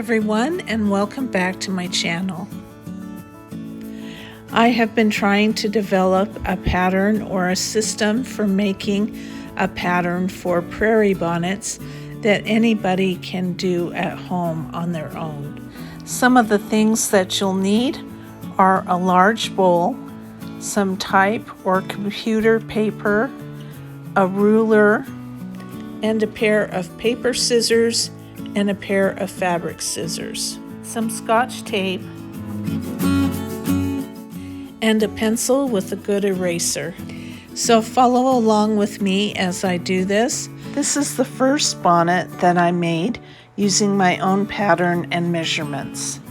everyone, and welcome back to my channel. I have been trying to develop a pattern or a system for making a pattern for prairie bonnets that anybody can do at home on their own. Some of the things that you'll need are a large bowl, some type or computer paper, a ruler, and a pair of paper scissors and a pair of fabric scissors, some Scotch tape, and a pencil with a good eraser. So follow along with me as I do this. This is the first bonnet that I made using my own pattern and measurements.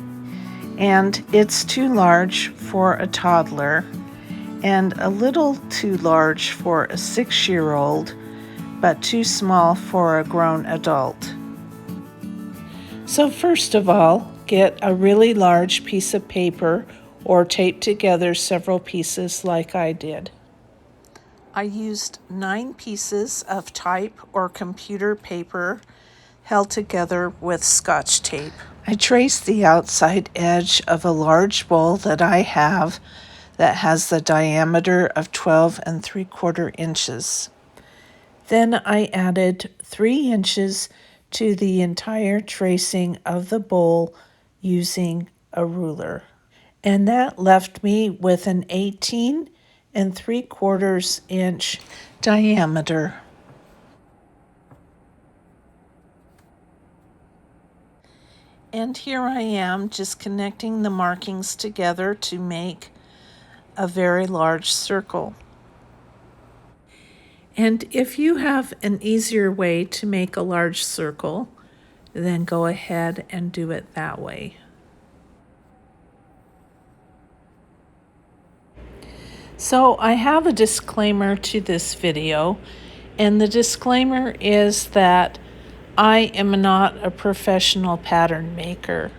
And it's too large for a toddler and a little too large for a 6-year-old, but too small for a grown adult. So first of all, get a really large piece of paper or tape together several pieces like I did. I used 9 pieces of type or computer paper held together with Scotch tape. I traced the outside edge of a large bowl that I have that has the diameter of 12 3/4 inches. Then I added 3 inches to the entire tracing of the bowl using a ruler. And that left me with an 18 3/4 inch diameter. And here I am just connecting the markings together to make a very large circle. And if you have an easier way to make a large circle, then go ahead and do it that way. So I have a disclaimer to this video, and the disclaimer is that I am not a professional pattern maker.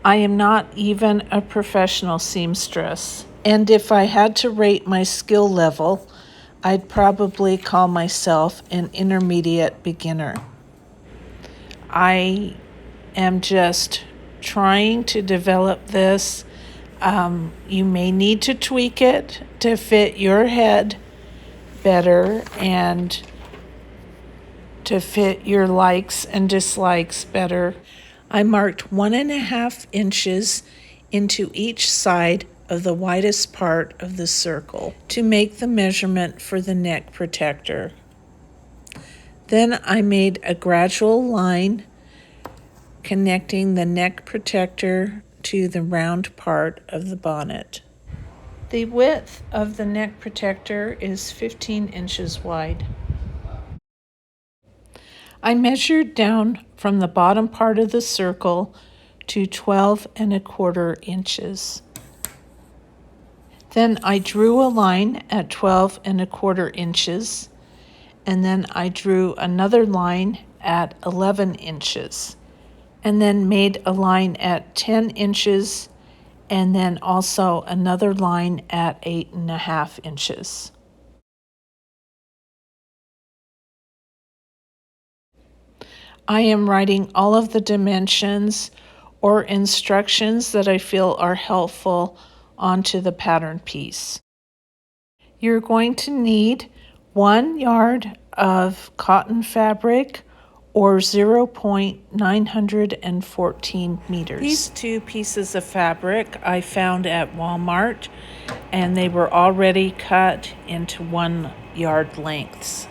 I am not even a professional seamstress. And if I had to rate my skill level, I'd probably call myself an intermediate beginner. I am just trying to develop this. You may need to tweak it to fit your head better and to fit your likes and dislikes better. I marked 1.5 inches into each side of the widest part of the circle to make the measurement for the neck protector. Then I made a gradual line connecting the neck protector to the round part of the bonnet. The width of the neck protector is 15 inches wide. I measured down from the bottom part of the circle to 12 1/4 inches. Then I drew a line at 12 1/4 inches, and then I drew another line at 11 inches, and then made a line at 10 inches, and then also another line at 8.5 inches. I am writing all of the dimensions or instructions that I feel are helpful onto the pattern piece. You're going to need 1 yard of cotton fabric or 0.914 meters. These 2 pieces of fabric I found at Walmart, and they were already cut into 1 yard lengths.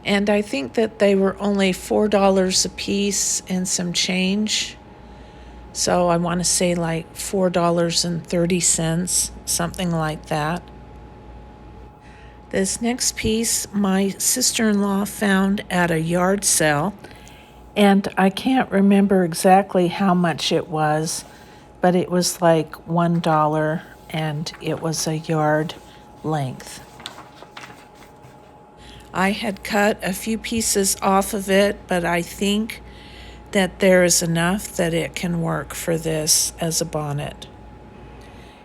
And I think that they were only $4 a piece and some change. So I want to say like $4.30, something like that. This next piece my sister-in-law found at a yard sale, and I can't remember exactly how much it was, but it was like $1 and it was a yard length. I had cut a few pieces off of it, but I think that there is enough that it can work for this as a bonnet.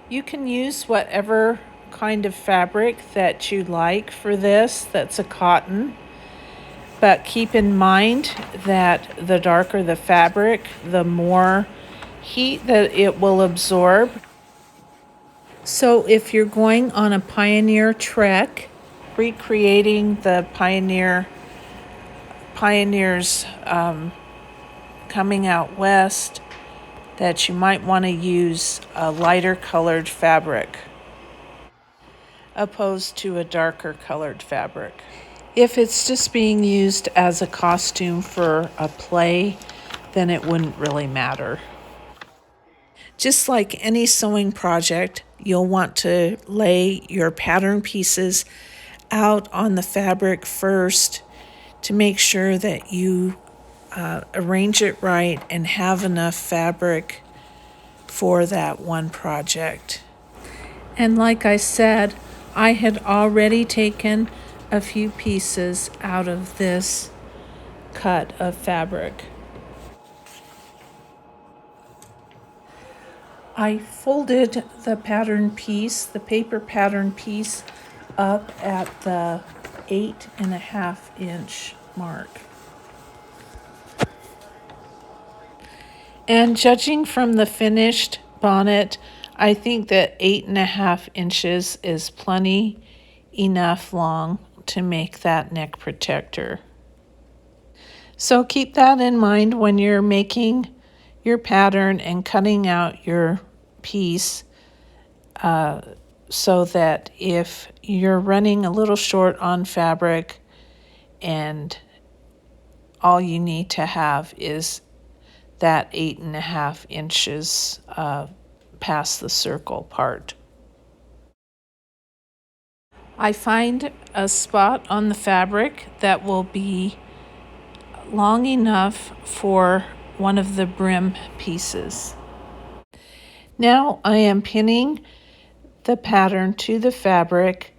You can use whatever kind of fabric that you like for this that's a cotton. But keep in mind that the darker the fabric, the more heat that it will absorb. So if you're going on a Pioneer trek, recreating the pioneers coming out west, that you might want to use a lighter colored fabric opposed to a darker colored fabric. If it's just being used as a costume for a play, then it wouldn't really matter. Just like any sewing project, you'll want to lay your pattern pieces out on the fabric first to make sure that you arrange it right and have enough fabric for that one project. And like I said, I had already taken a few pieces out of this cut of fabric. I folded the pattern piece, the paper pattern piece, up at the 8.5 inch mark. And judging from the finished bonnet, I think that 8.5 inches is plenty enough long to make that neck protector. So keep that in mind when you're making your pattern and cutting out your piece, so that if you're running a little short on fabric and all you need to have is that 8.5 inches past the circle part. I find a spot on the fabric that will be long enough for one of the brim pieces. Now I am pinning the pattern to the fabric.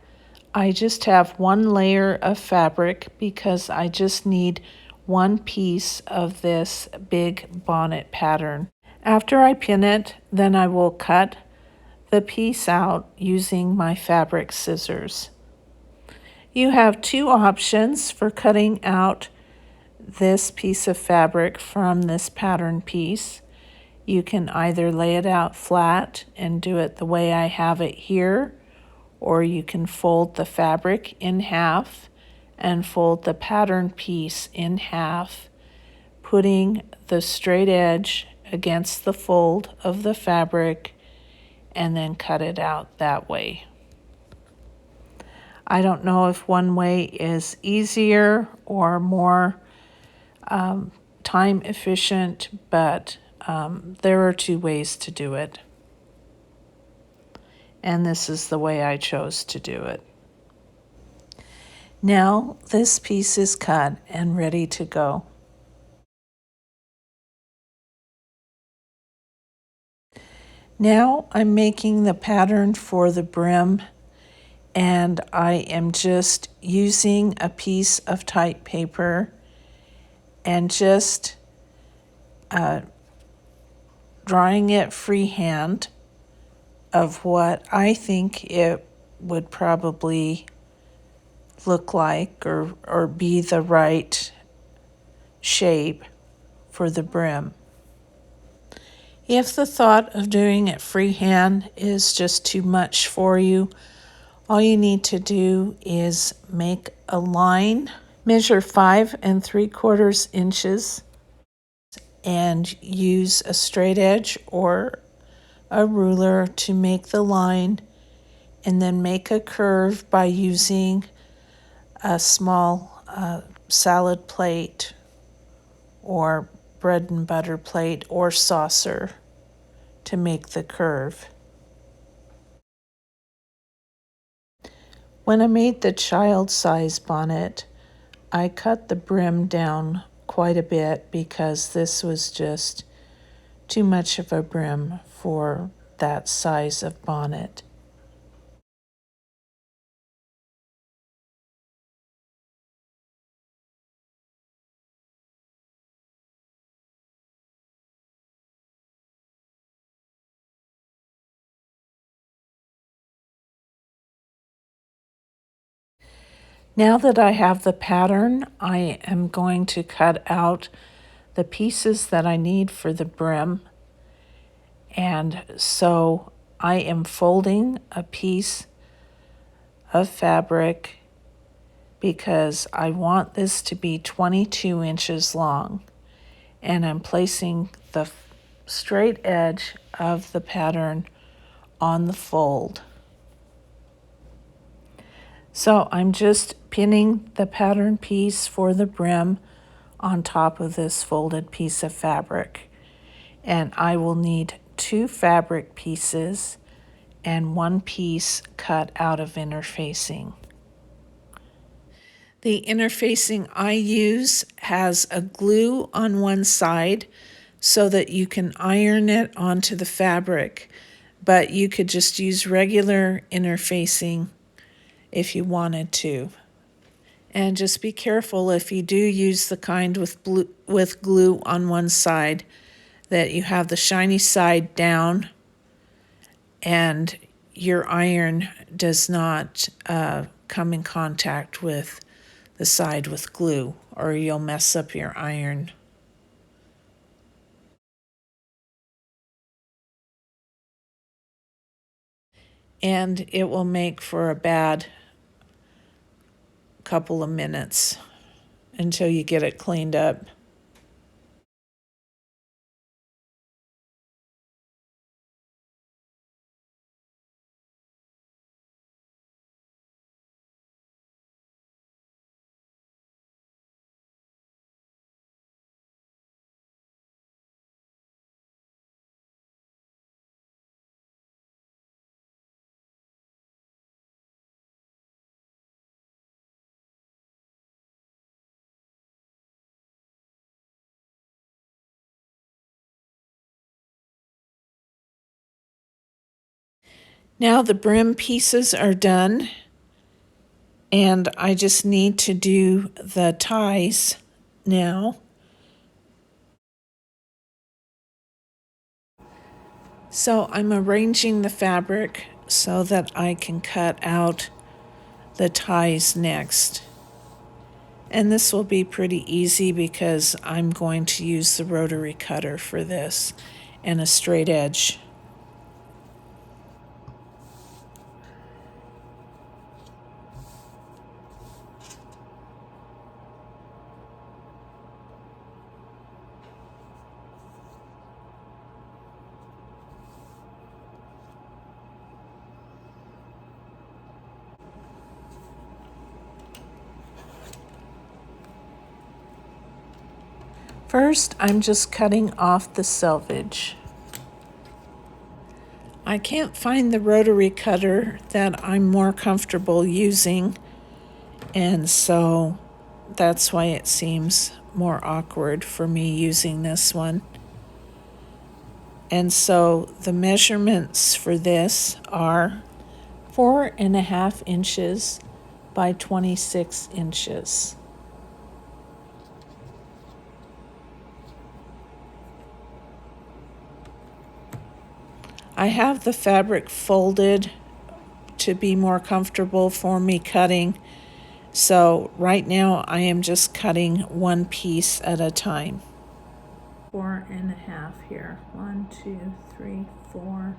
I just have one layer of fabric because I just need one piece of this big bonnet pattern. After I pin it, then I will cut the piece out using my fabric scissors. You have two options for cutting out this piece of fabric from this pattern piece. You can either lay it out flat and do it the way I have it here, or you can fold the fabric in half and fold the pattern piece in half, putting the straight edge against the fold of the fabric, and then cut it out that way. I don't know if one way is easier or more time efficient, but there are two ways to do it. And this is the way I chose to do it. Now this piece is cut and ready to go. Now I'm making the pattern for the brim, and I am just using a piece of type paper and just drawing it freehand of what I think it would probably look like or be the right shape for the brim. If the thought of doing it freehand is just too much for you, all you need to do is make a line, measure 5 3/4 inches, and use a straight edge or a ruler to make the line, and then make a curve by using a small salad plate or bread and butter plate or saucer to make the curve. When I made the child size bonnet, I cut the brim down quite a bit because this was just too much of a brim for that size of bonnet. Now that I have the pattern, I am going to cut out the pieces that I need for the brim. And so I am folding a piece of fabric because I want this to be 22 inches long. And I'm placing the straight edge of the pattern on the fold. So I'm just pinning the pattern piece for the brim on top of this folded piece of fabric. And I will need 2 fabric pieces and 1 piece cut out of interfacing. The interfacing I use has a glue on one side so that you can iron it onto the fabric, but you could just use regular interfacing if you wanted to. And just be careful if you do use the kind with glue on one side that you have the shiny side down and your iron does not come in contact with the side with glue, or you'll mess up your iron. And it will make for a bad couple of minutes until you get it cleaned up. Now the brim pieces are done, and I just need to do the ties now. So I'm arranging the fabric so that I can cut out the ties next. And this will be pretty easy because I'm going to use the rotary cutter for this and a straight edge. First, I'm just cutting off the selvage. I can't find the rotary cutter that I'm more comfortable using, and so that's why it seems more awkward for me using this one. And so the measurements for this are 4.5 inches by 26 inches. I have the fabric folded to be more comfortable for me cutting. So right now I am just cutting one piece at a time. 4.5 here. 1, 2, 3, 4.5.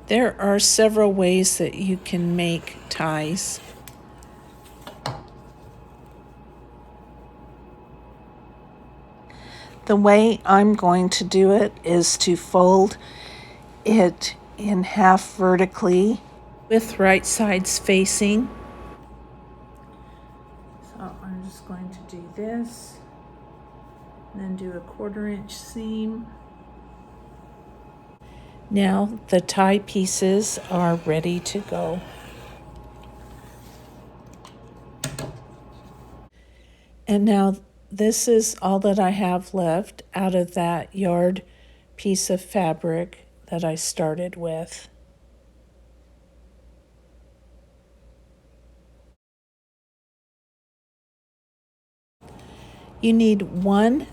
There are several ways that you can make ties. The way I'm going to do it is to fold it in half vertically with right sides facing. So I'm just going to do this, and then do a 1/4 inch seam. Now the tie pieces are ready to go. And now this is all that I have left out of that yard piece of fabric that I started with. You need 1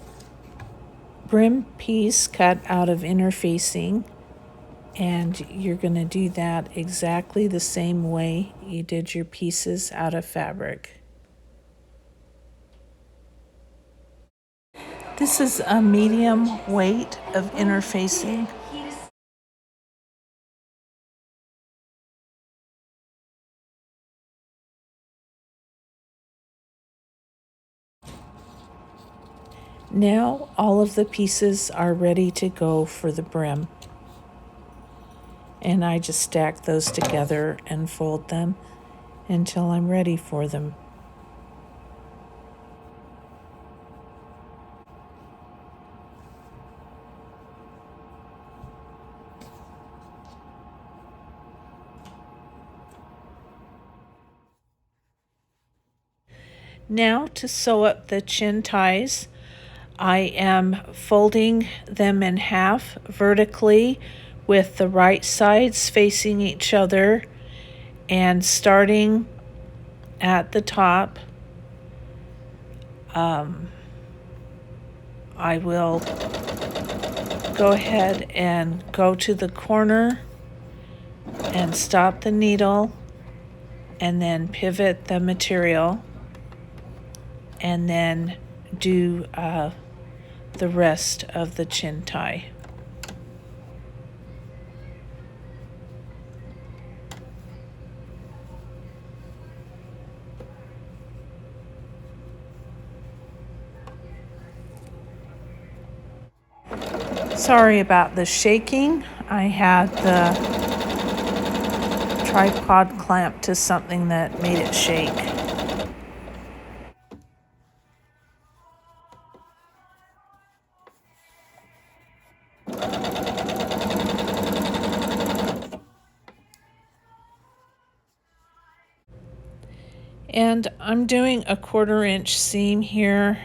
brim piece cut out of interfacing And you're going to do that exactly the same way you did your pieces out of fabric. This is a medium weight of interfacing. Now all of the pieces are ready to go for the brim. And I just stack those together and fold them until I'm ready for them. Now to sew up the chin ties, I am folding them in half vertically with the right sides facing each other and starting at the top. I will go ahead and go to the corner and stop the needle and then pivot the material and then do the rest of the chin tie. Sorry about the shaking. I had the tripod clamped to something that made it shake. And I'm doing a 1/4 inch seam here.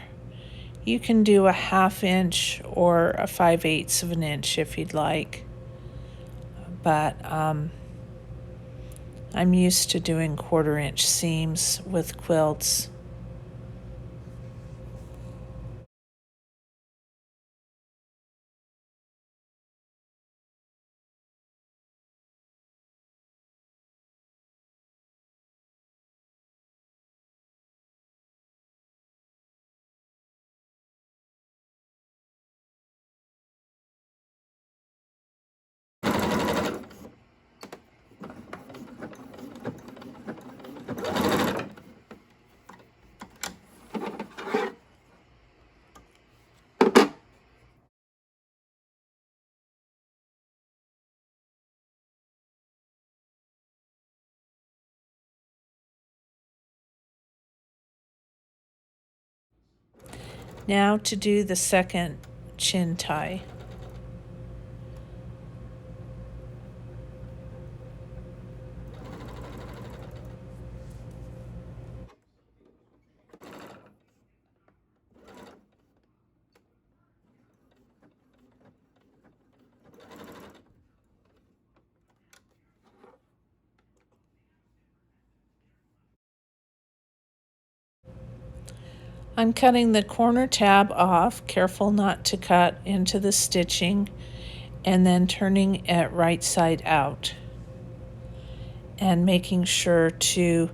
You can do a 1/2 inch or a 5/8 of an inch if you'd like. But I'm used to doing 1/4 inch seams with quilts. Now to do the second chin tie. I'm cutting the corner tab off, careful not to cut into the stitching, and then turning it right side out and making sure to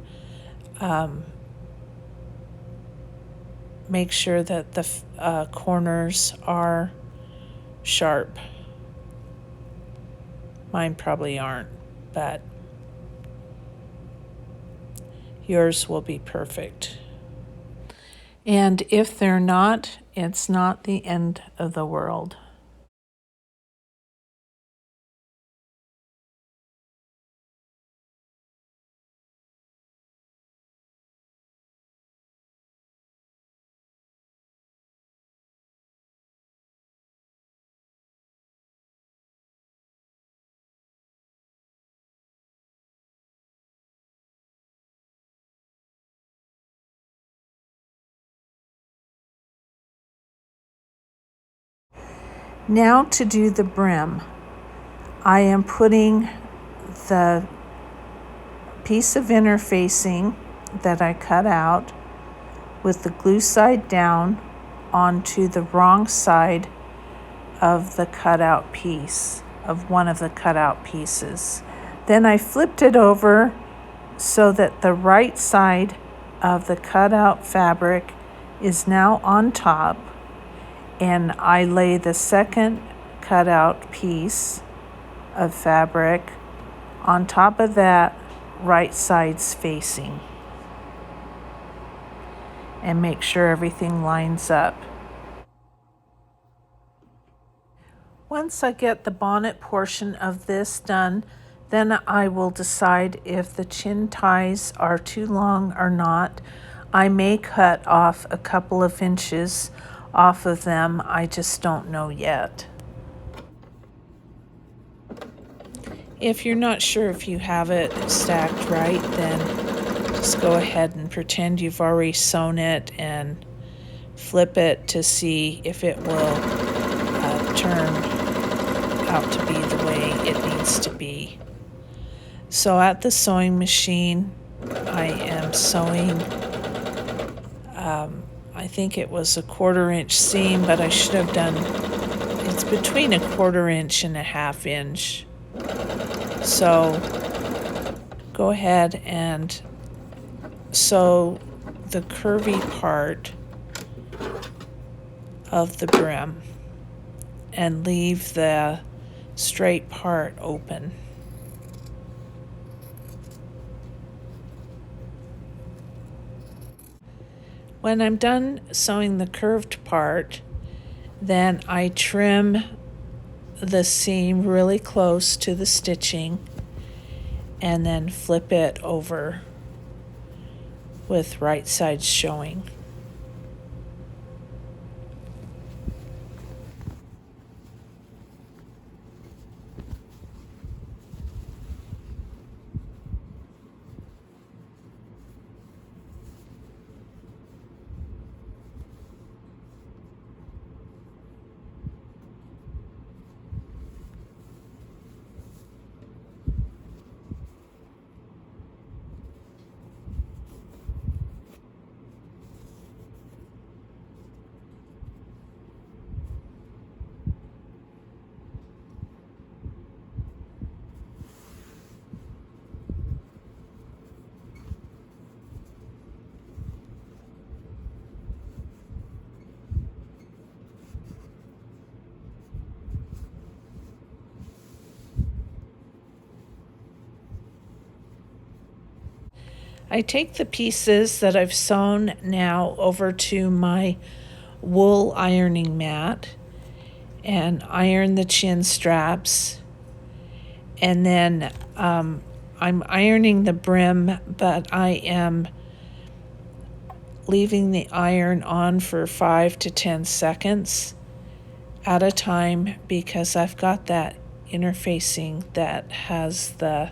make sure that the corners are sharp. Mine probably aren't, but yours will be perfect. And if they're not, it's not the end of the world. Now to do the brim. I am putting the piece of interfacing that I cut out with the glue side down onto the wrong side of the cutout piece. of one of the cutout pieces. Then I flipped it over so that the right side of the cutout fabric is now on top, and I lay the second cutout piece of fabric on top of that, right sides facing, and make sure everything lines up. Once I get the bonnet portion of this done, then I will decide if the chin ties are too long or not. I may cut off a couple of inches off of them. I just don't know yet. If you're not sure if you have it stacked right, then just go ahead and pretend you've already sewn it and flip it to see if it will turn out to be the way it needs to be. So at the sewing machine, I am sewing, I think it was a 1/4 inch seam, but I should have done, it's between a 1/4 inch and a 1/2 inch. So go ahead and sew the curvy part of the brim and leave the straight part open. When I'm done sewing the curved part, then I trim the seam really close to the stitching and then flip it over with right sides showing. I take the pieces that I've sewn now over to my wool ironing mat and iron the chin straps. And then I'm ironing the brim, but I am leaving the iron on for 5 to 10 seconds at a time because I've got that interfacing that has the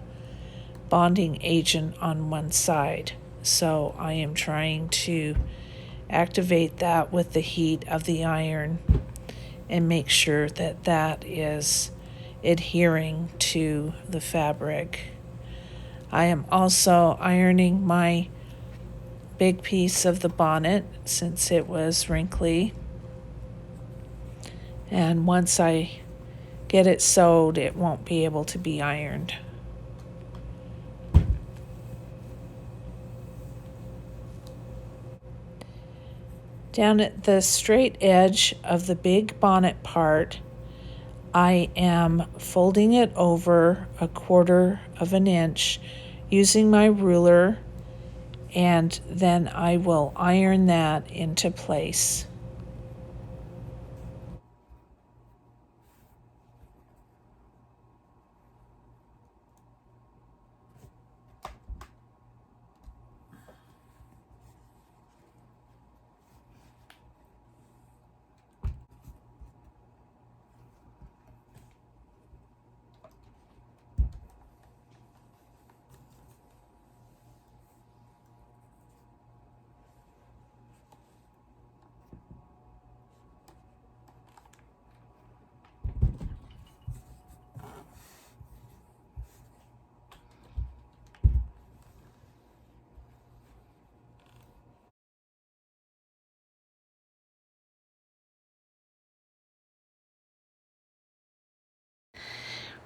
bonding agent on one side. So I am trying to activate that with the heat of the iron and make sure that that is adhering to the fabric. I am also ironing my big piece of the bonnet since it was wrinkly. And once I get it sewed, it won't be able to be ironed. Down at the straight edge of the big bonnet part, I am folding it over 1/4 of an inch using my ruler, and then I will iron that into place.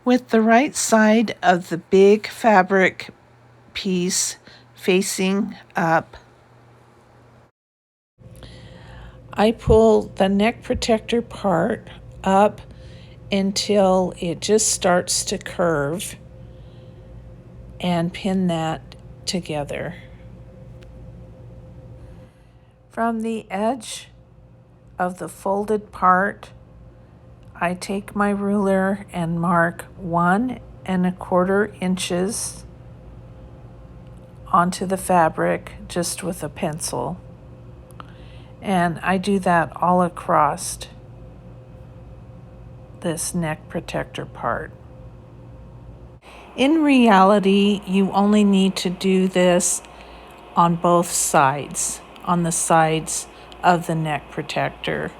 With the right side of the big fabric piece facing up, I pull the neck protector part up until it just starts to curve and pin that together. From the edge of the folded part, I take my ruler and mark 1¼ inches onto the fabric just with a pencil. And I do that all across this neck protector part. In reality, you only need to do this on both sides, on the sides of the neck protector.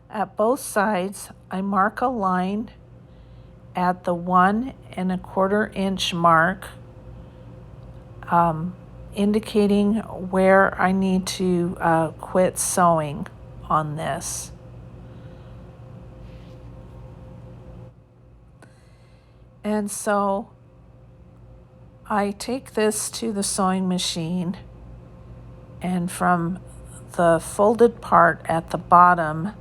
At both sides, I mark a line at the 1¼ inch mark, indicating where I need to quit sewing on this. And so I take this to the sewing machine, and from the folded part at the bottom,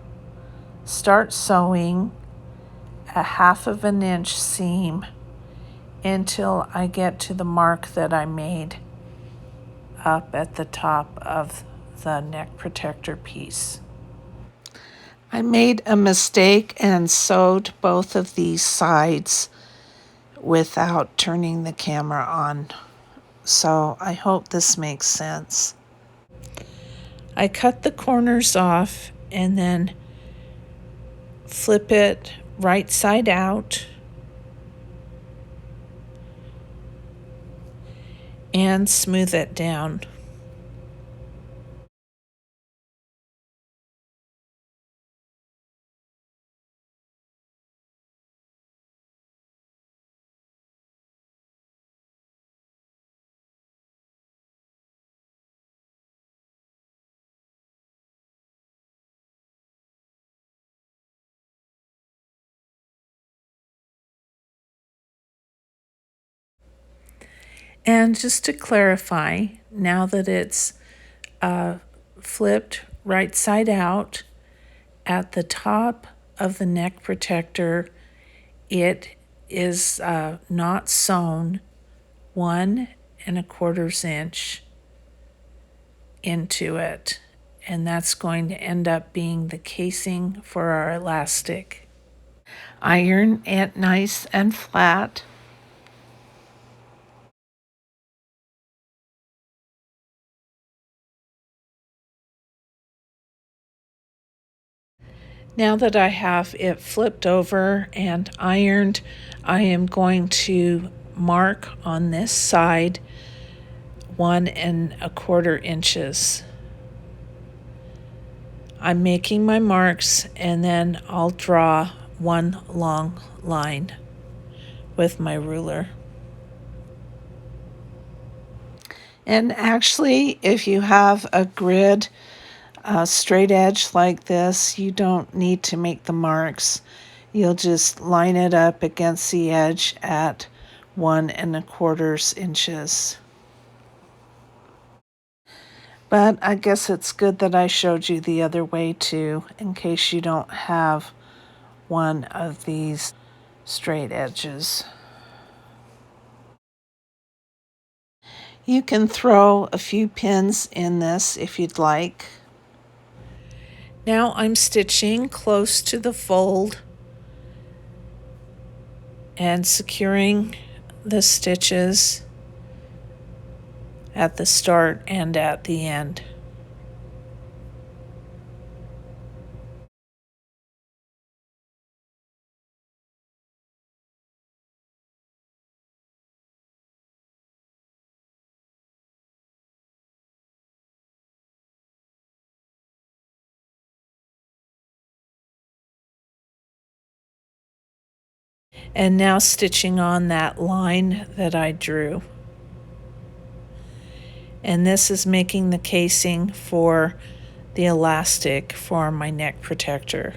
start sewing a 1/2 inch seam until I get to the mark that I made up at the top of the neck protector piece. I made a mistake and sewed both of these sides without turning the camera on, so I hope this makes sense. I cut the corners off and then flip it right side out and smooth it down. And just to clarify, now that it's flipped right side out, at the top of the neck protector, it is not sewn 1¼ inch into it. And that's going to end up being the casing for our elastic. Iron it nice and flat. Now that I have it flipped over and ironed, I am going to mark on this side 1¼ inches. I'm making my marks and then I'll draw one long line with my ruler. And actually, if you have a grid, straight edge like this, you don't need to make the marks. You'll just line it up against the edge at 1¼ inches. But I guess it's good that I showed you the other way too, in case you don't have one of these straight edges. You can throw a few pins in this if you'd like. Now I'm stitching close to the fold and securing the stitches at the start and at the end. And now stitching on that line that I drew. And this is making the casing for the elastic for my neck protector.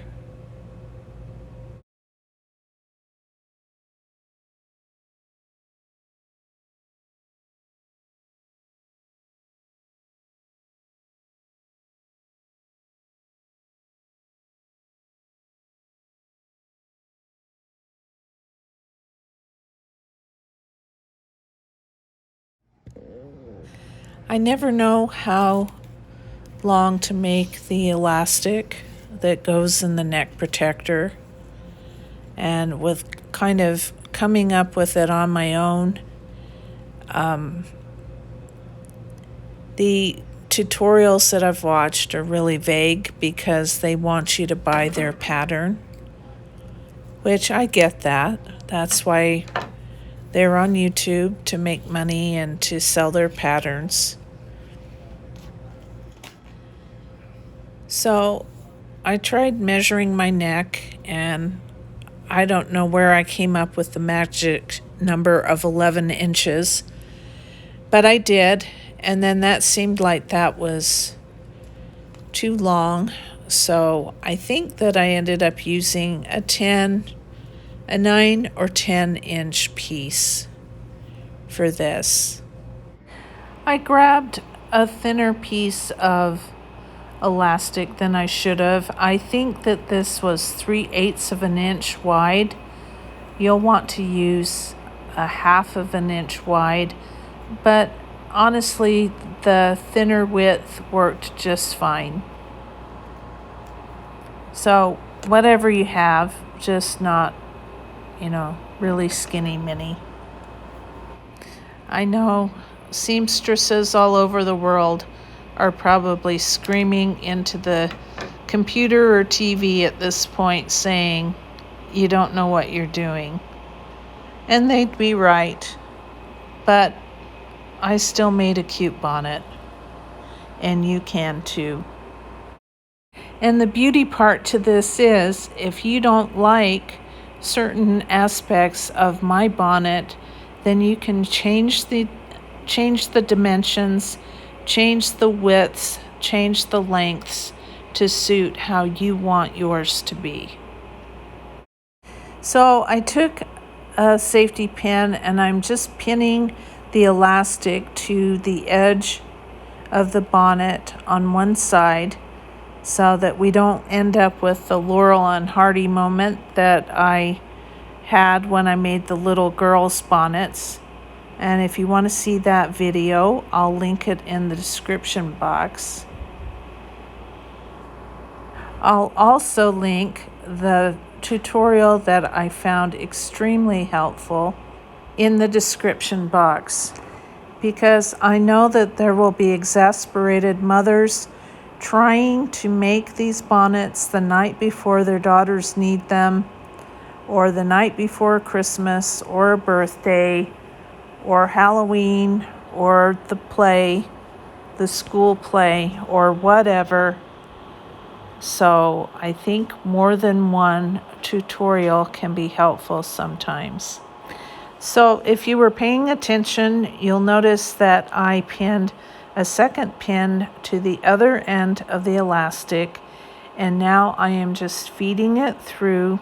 I never know how long to make the elastic that goes in the neck protector, and with kind of coming up with it on my own, the tutorials that I've watched are really vague because they want you to buy their pattern, which I get that. That's why they're on YouTube, to make money and to sell their patterns. So I tried measuring my neck, and I don't know where I came up with the magic number of 11 inches, but I did, and then that seemed like that was too long. So I think that I ended up using a 9 or 10 inch piece for this. I grabbed a thinner piece of elastic than I should have. I think that this was 3/8 of an inch wide. You'll want to use a 1/2 of an inch wide, but honestly, the thinner width worked just fine. So whatever you have, just not, really skinny mini. I know seamstresses all over the world are probably screaming into the computer or TV at this point saying, you don't know what you're doing. And they'd be right. But I still made a cute bonnet. And you can too. And the beauty part to this is, if you don't like certain aspects of my bonnet, then you can change the dimensions, change the widths, change the lengths to suit how you want yours to be. So I took a safety pin and I'm just pinning the elastic to the edge of the bonnet on one side, so that we don't end up with the Laurel and Hardy moment that I had when I made the little girls' bonnets. And if you want to see that video, I'll link it in the description box. I'll also link the tutorial that I found extremely helpful in the description box, because I know that there will be exasperated mothers trying to make these bonnets the night before their daughters need them, or the night before Christmas, or a birthday, or Halloween, or the play, the school play, or whatever. So I think more than one tutorial can be helpful sometimes. So if you were paying attention, you'll notice that I pinned a second pin to the other end of the elastic, and now I am just feeding it through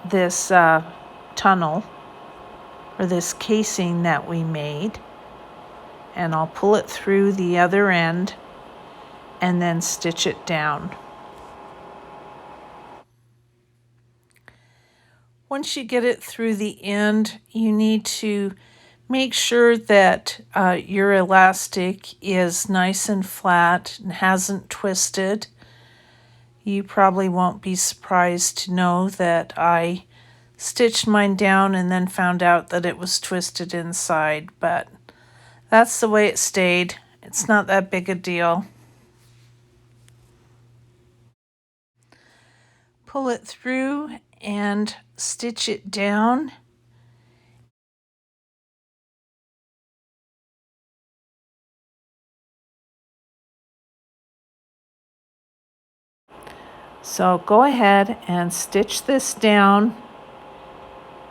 this tunnel, or this casing that we made, and I'll pull it through the other end and then stitch it down. Once you get it through the end, you need to make sure that your elastic is nice and flat and hasn't twisted. You probably won't be surprised to know that I stitched mine down and then found out that it was twisted inside, but that's the way it stayed. It's not that big a deal. Pull it through and stitch it down. So go ahead and stitch this down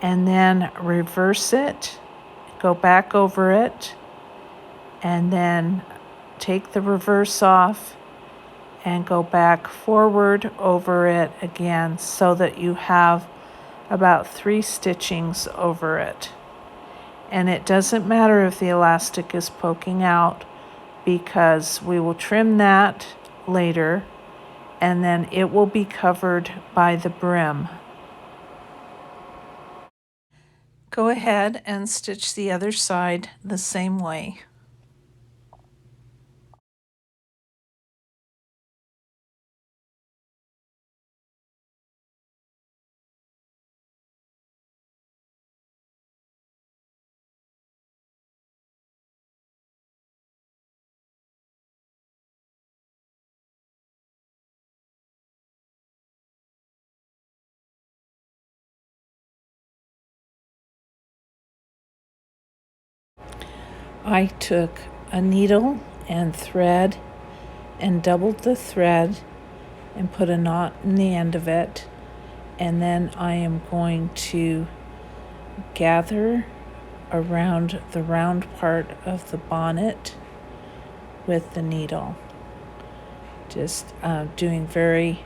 and then reverse it go back over it, and then take the reverse off and go back forward over it again so that you have about 3 stitchings over it. And it doesn't matter if the elastic is poking out, because we will trim that later and then it will be covered by the brim. Go ahead and stitch the other side the same way. I took a needle and thread and doubled the thread and put a knot in the end of it, and then I am going to gather around the round part of the bonnet with the needle, just doing pretty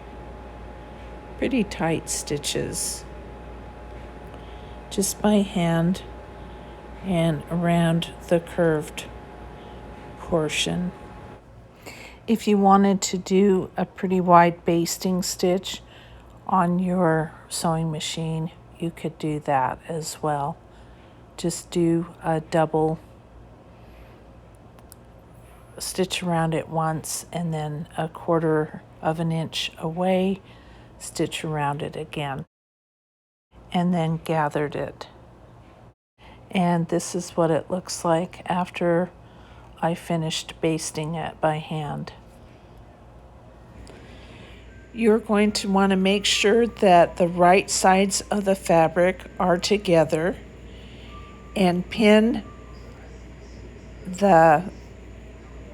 tight stitches just by hand and around the curved portion. If you wanted to do a pretty wide basting stitch on your sewing machine, you could do that as well. Just do a double stitch around it once, and then a 1/4 of an inch away, stitch around it again, and then gathered it. And this is what it looks like after I finished basting it by hand. You're going to want to make sure that the right sides of the fabric are together and pin the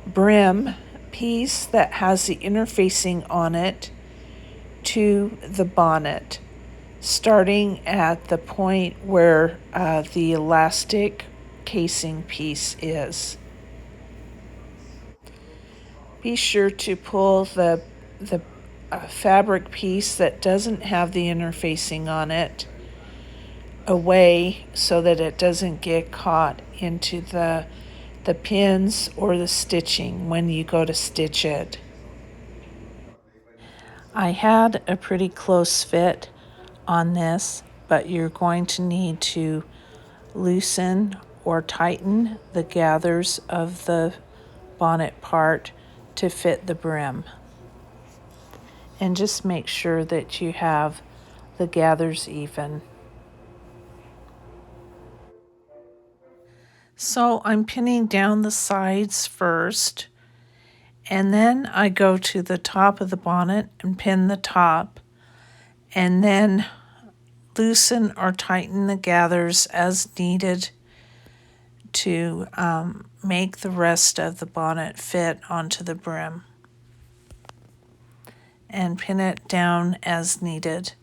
brim piece that has the interfacing on it to the bonnet, starting at the point where the elastic casing piece is. Be sure to pull the fabric piece that doesn't have the interfacing on it away so that it doesn't get caught into the pins or the stitching when you go to stitch it. I had a pretty close fit on this, but you're going to need to loosen or tighten the gathers of the bonnet part to fit the brim. And just make sure that you have the gathers even. So I'm pinning down the sides first, and then I go to the top of the bonnet and pin the top, and then loosen or tighten the gathers as needed to make the rest of the bonnet fit onto the brim, and pin it down as needed.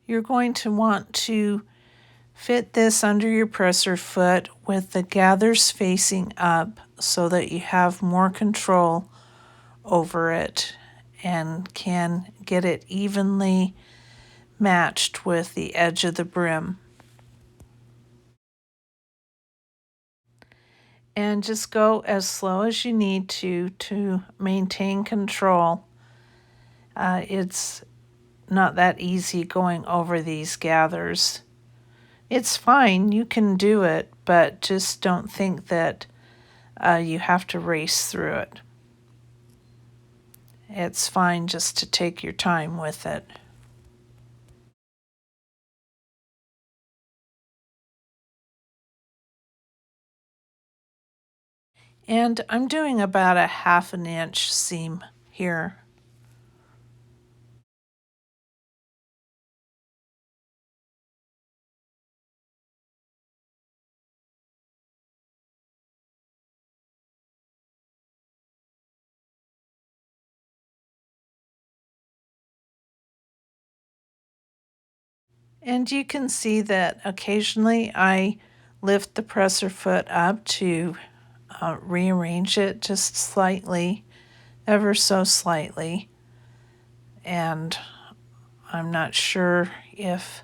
You're going to want to fit this under your presser foot with the gathers facing up so that you have more control over it and can get it evenly matched with the edge of the brim. And just go as slow as you need to maintain control. It's not that easy going over these gathers. It's fine, you can do it, but just don't think that you have to race through it. It's fine just to take your time with it. And I'm doing about a 1/2 inch seam here. And you can see that occasionally I lift the presser foot up to rearrange it just slightly, ever so slightly. And I'm not sure if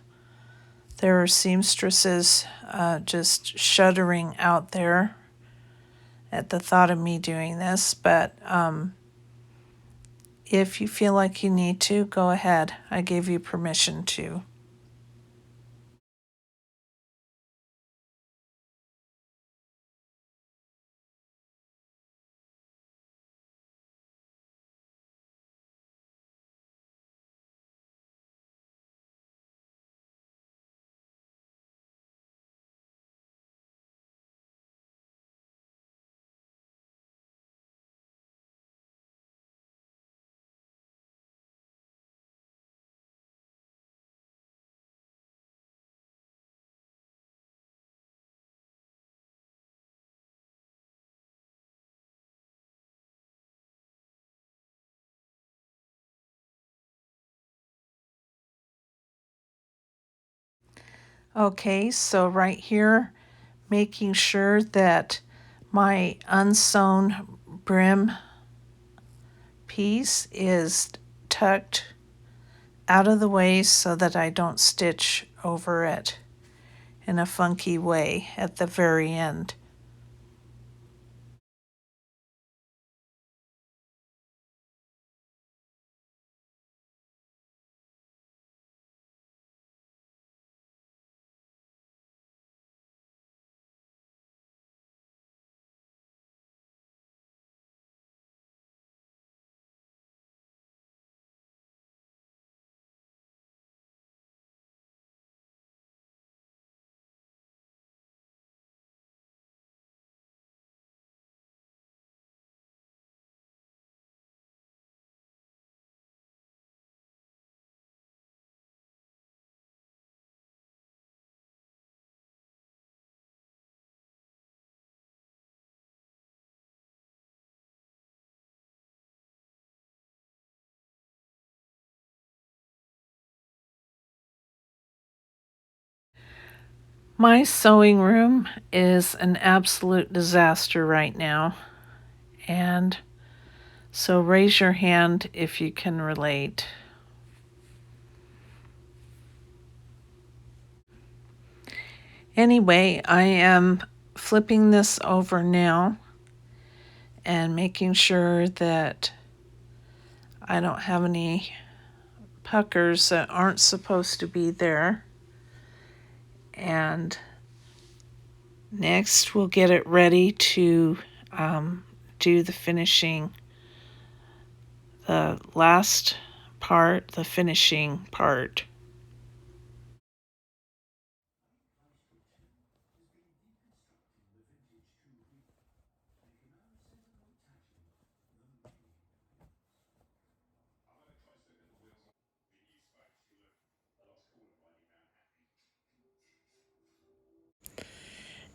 there are seamstresses just shuddering out there at the thought of me doing this, but if you feel like you need to, go ahead. I gave you permission to. Okay, so right here, making sure that my unsewn brim piece is tucked out of the way so that I don't stitch over it in a funky way at the very end. My sewing room is an absolute disaster right now, and so raise your hand if you can relate. Anyway, I am flipping this over now and making sure that I don't have any puckers that aren't supposed to be there. And next we'll get it ready to do the finishing, the last part, the finishing part.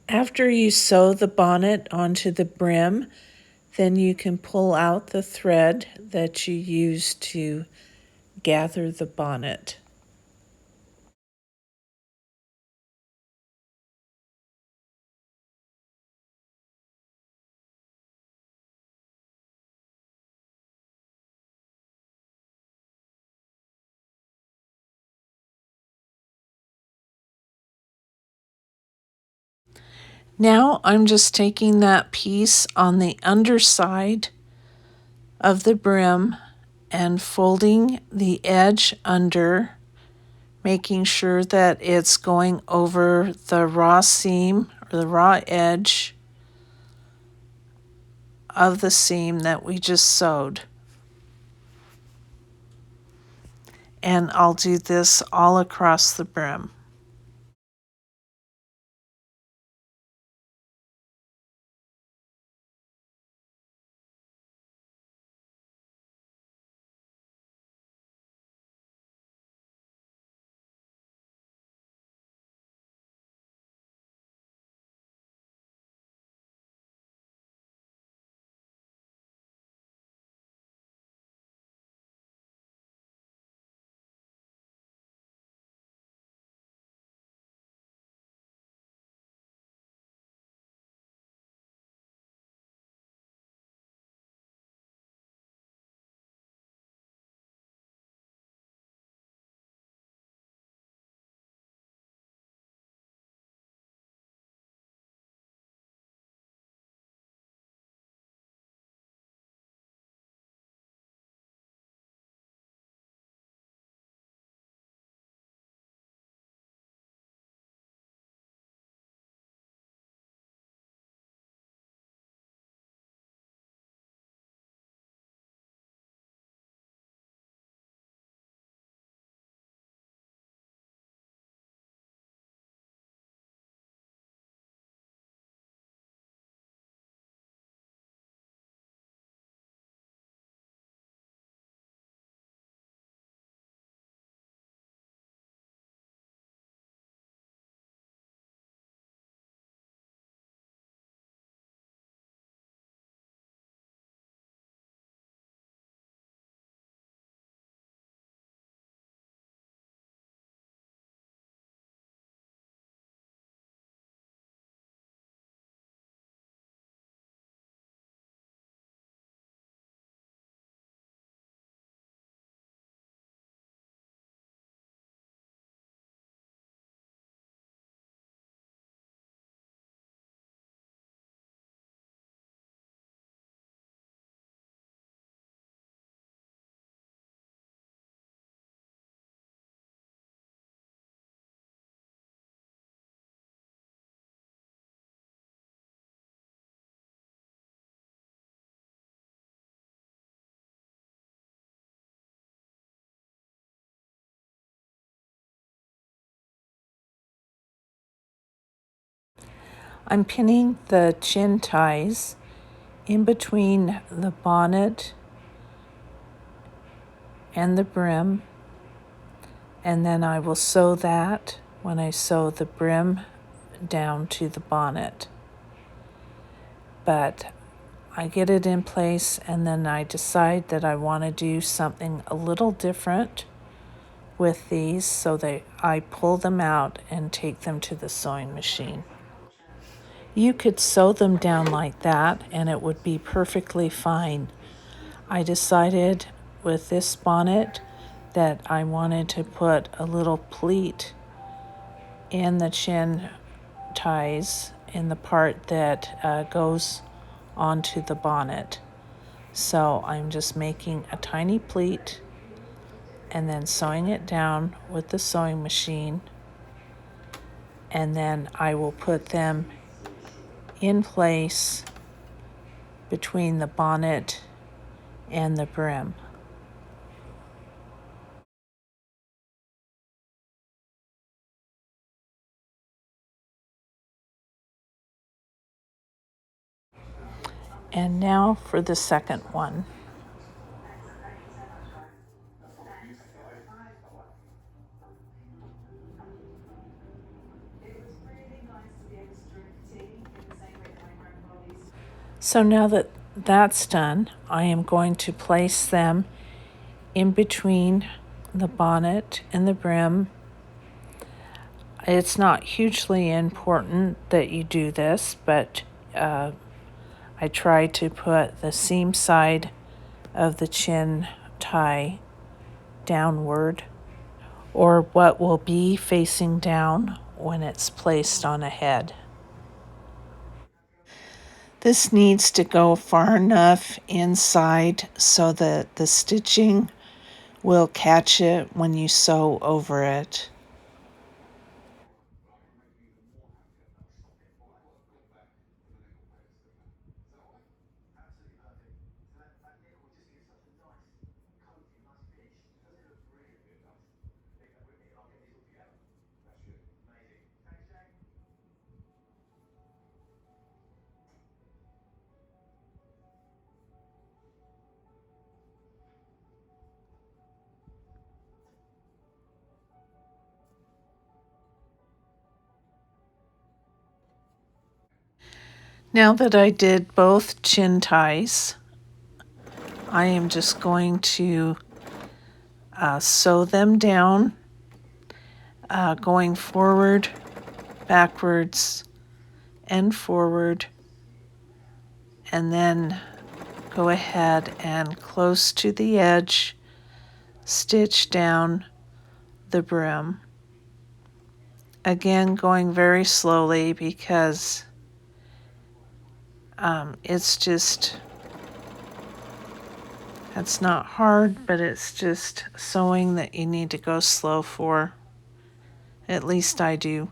After you sew the bonnet onto the brim, then you can pull out the thread that you used to gather the bonnet. Now I'm just taking that piece on the underside of the brim and folding the edge under, making sure that it's going over the raw seam or the raw edge of the seam that we just sewed. And I'll do this all across the brim. I'm pinning the chin ties in between the bonnet and the brim, and then I will sew that when I sew the brim down to the bonnet. But I get it in place and then I decide that I want to do something a little different with these, so that I pull them out and take them to the sewing machine. You could sew them down like that and it would be perfectly fine. I decided with this bonnet that I wanted to put a little pleat in the chin ties in the part that goes onto the bonnet. So I'm just making a tiny pleat and then sewing it down with the sewing machine, and then I will put them in place between the bonnet and the brim. And now for the second one. So now that that's done, I am going to place them in between the bonnet and the brim. It's not hugely important that you do this, but I try to put the seam side of the chin tie downward, or what will be facing down when it's placed on a head. This needs to go far enough inside so that the stitching will catch it when you sew over it. Now that I did both chin ties, I am just going to sew them down, going forward, backwards, and forward, and then go ahead and close to the edge, stitch down the brim. Again, going very slowly because it's not hard, but it's just sewing that you need to go slow for. At least I do.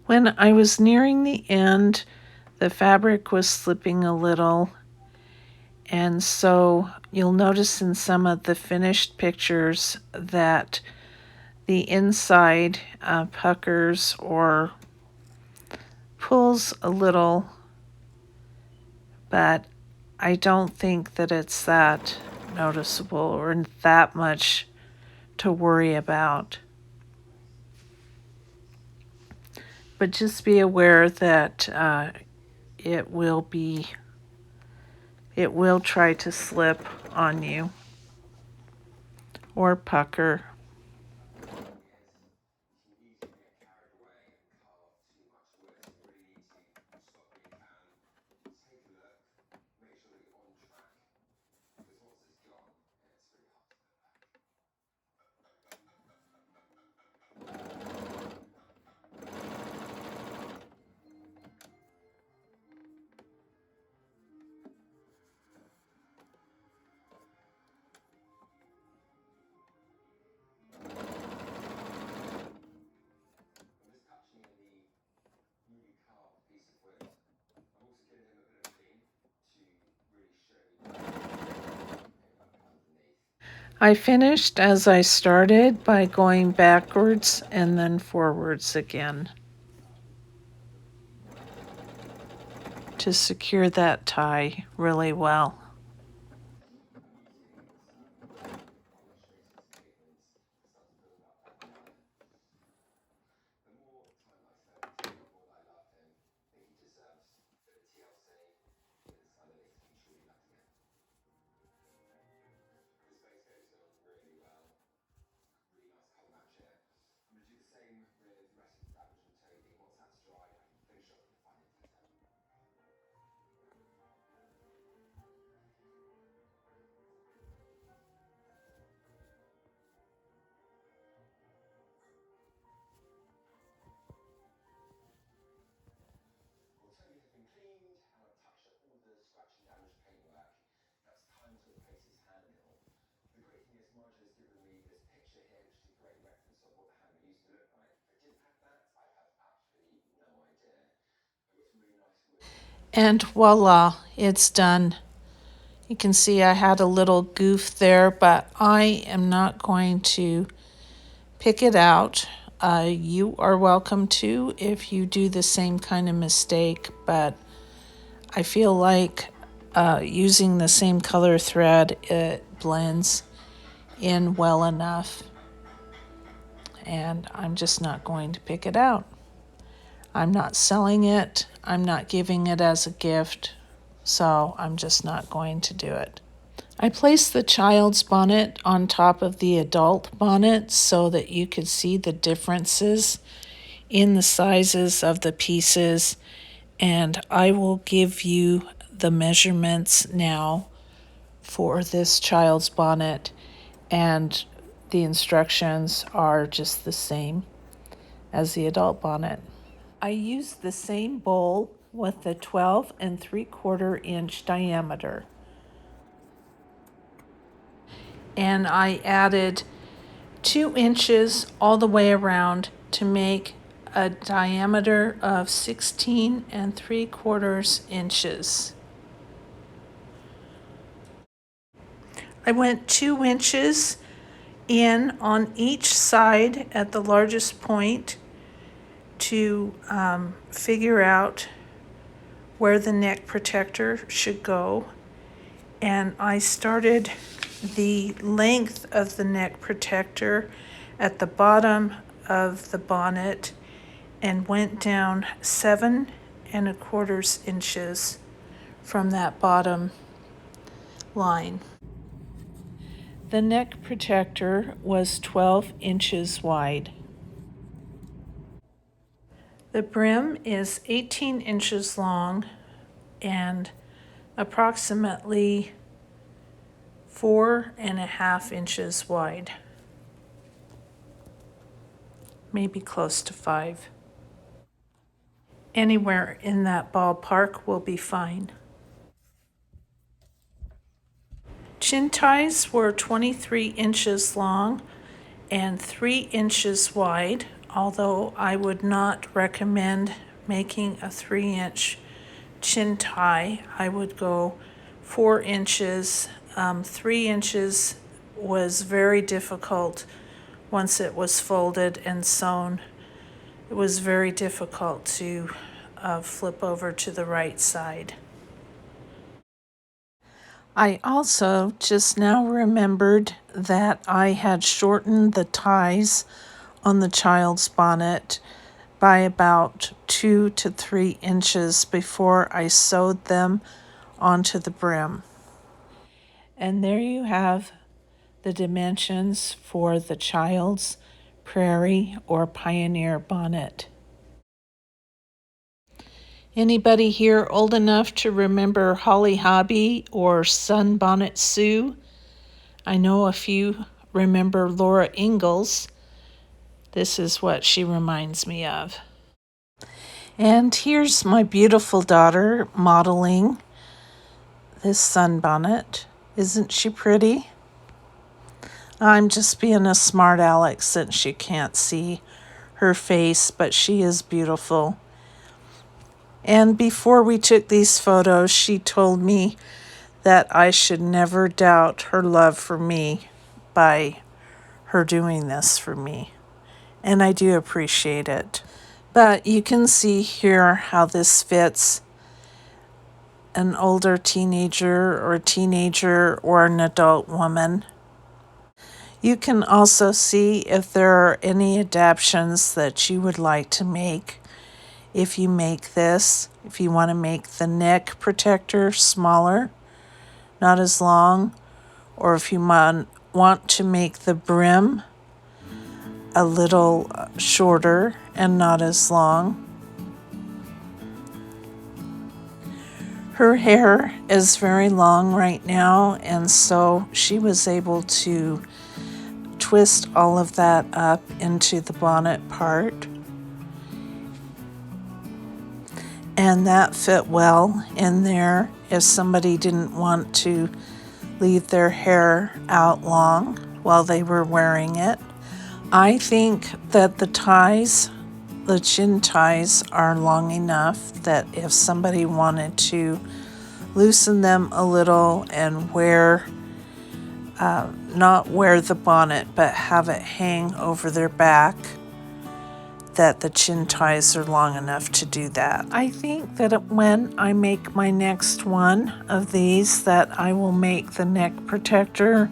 When I was nearing the end, the fabric was slipping a little, and so you'll notice in some of the finished pictures that the inside puckers or pulls a little, but I don't think that it's that noticeable or that much to worry about. But just be aware that it will try to slip on you or pucker. I finished as I started by going backwards and then forwards again to secure that tie really well. And voila, it's done. You can see I had a little goof there, but I am not going to pick it out. You are welcome to if you do the same kind of mistake, but I feel like using the same color thread, it blends in well enough, and I'm just not going to pick it out. I'm not selling it, I'm not giving it as a gift, so I'm just not going to do it. I placed the child's bonnet on top of the adult bonnet so that you could see the differences in the sizes of the pieces, and I will give you the measurements now for this child's bonnet, and the instructions are just the same as the adult bonnet. I used the same bowl with a 12 3/4 inch diameter, and I added 2 inches all the way around to make a diameter of 16 3/4 inches. I went 2 inches in on each side at the largest point to figure out where the neck protector should go. And I started the length of the neck protector at the bottom of the bonnet and went down 7 1/4 inches from that bottom line. The neck protector was 12 inches wide. The brim is 18 inches long and approximately 4.5 inches wide, maybe close to 5. Anywhere in that ballpark will be fine. Chin ties were 23 inches long and 3 inches wide, although I would not recommend making a 3-inch chin tie. I would go 4 inches. 3 inches was very difficult once it was folded and sewn. It was very difficult to flip over to the right side. I also just now remembered that I had shortened the ties on the child's bonnet by about 2 to 3 inches before I sewed them onto the brim. And there you have the dimensions for the child's Prairie or Pioneer bonnet. Anybody here old enough to remember Holly Hobby or Sunbonnet Sue? I know a few remember Laura Ingalls. This is what she reminds me of. And here's my beautiful daughter modeling this sunbonnet. Isn't she pretty? I'm just being a smart aleck since you can't see her face, but she is beautiful. And before we took these photos, she told me that I should never doubt her love for me by her doing this for me. And I do appreciate it. But you can see here how this fits an older teenager or an adult woman. You can also see if there are any adaptations that you would like to make. If you make this, if you want to make the neck protector smaller, not as long, or if you want to make the brim a little shorter and not as long. Her hair is very long right now, and so she was able to twist all of that up into the bonnet part. And that fit well in there if somebody didn't want to leave their hair out long while they were wearing it. I think that the chin ties are long enough that if somebody wanted to loosen them a little and not wear the bonnet but have it hang over their back, that the chin ties are long enough to do that. I think that when I make my next one of these, that I will make the neck protector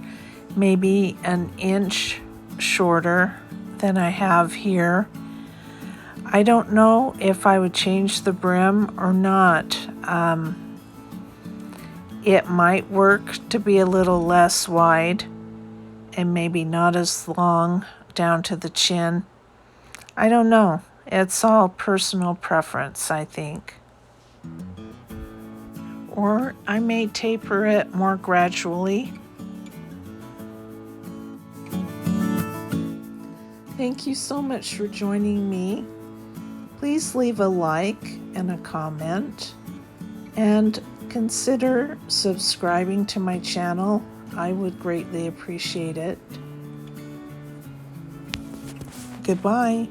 maybe an inch shorter than I have here. I don't know if I would change the brim or not. It might work to be a little less wide and maybe not as long down to the chin. I don't know. It's all personal preference, I think. Or I may taper it more gradually. Thank you so much for joining me. Please leave a like and a comment, and consider subscribing to my channel. I would greatly appreciate it. Goodbye.